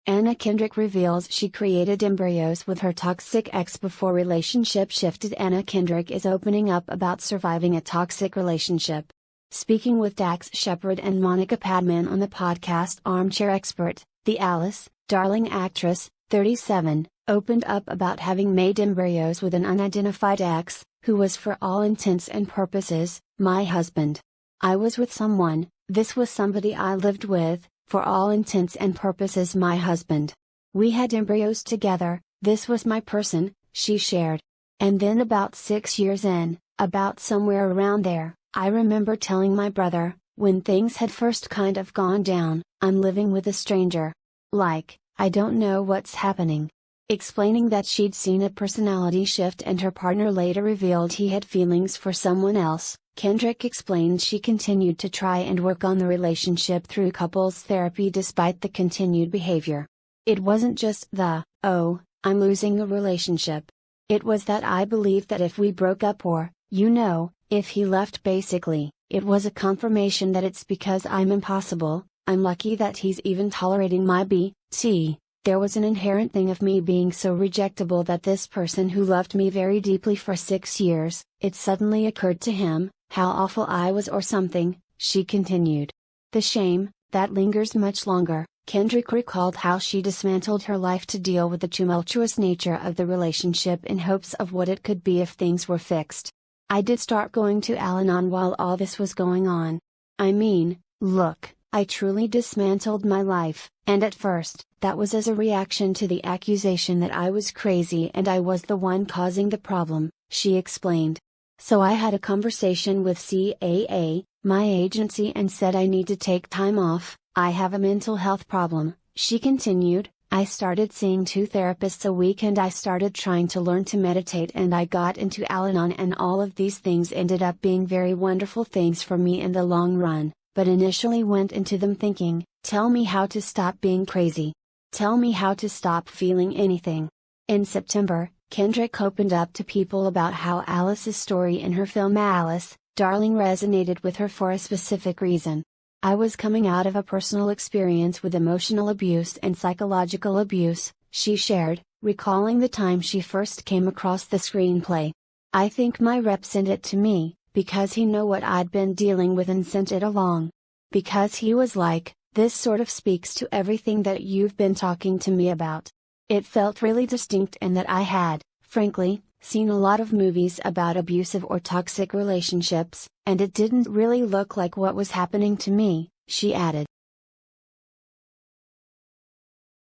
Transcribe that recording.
Anna Kendrick reveals she created Embryos with her toxic ex before relationship shifted. Anna Kendrick is opening up about surviving a toxic relationship. Speaking with Dax Shepard and Monica Padman on the podcast Armchair Expert, the Alice, Darling actress, 37, opened up about having made embryos with an unidentified ex, who was for all intents and purposes, my husband. I was with someone, this was somebody I lived with, for all intents and purposes my husband. We had embryos together, this was my person, she shared. And then about 6 years in, about somewhere around there, I remember telling my brother, when things had first kind of gone down, I'm living with a stranger. Like, I don't know what's happening. Explaining that she'd seen a personality shift and her partner later revealed he had feelings for someone else, Kendrick explained she continued to try and work on the relationship through couples therapy despite the continued behavior. It wasn't just the, oh, I'm losing a relationship. It was that I believed that if we broke up or, if he left basically, it was a confirmation that it's because I'm impossible. I'm lucky that he's even tolerating my BT. There was an inherent thing of me being so rejectable that this person who loved me very deeply for 6 years, it suddenly occurred to him, how awful I was or something, she continued. The shame, that lingers much longer. Kendrick recalled how she dismantled her life to deal with the tumultuous nature of the relationship in hopes of what it could be if things were fixed. I did start going to Al-Anon while all this was going on. I mean, look, I truly dismantled my life, and at first, that was as a reaction to the accusation that I was crazy and I was the one causing the problem, she explained. So I had a conversation with CAA, my agency, and said I need to take time off. I have a mental health problem, she continued. I started seeing 2 therapists a week and I started trying to learn to meditate and I got into Al-Anon, and all of these things ended up being very wonderful things for me in the long run, but initially went into them thinking, tell me how to stop being crazy. Tell me how to stop feeling anything. In September, Kendrick opened up to people about how Alice's story in her film Alice, Darling resonated with her for a specific reason. I was coming out of a personal experience with emotional abuse and psychological abuse, she shared, recalling the time she first came across the screenplay. I think my rep sent it to me, because he knew what I'd been dealing with and sent it along. Because he was like, this sort of speaks to everything that you've been talking to me about. It felt really distinct and that I had, frankly, seen a lot of movies about abusive or toxic relationships, and it didn't really look like what was happening to me, she added.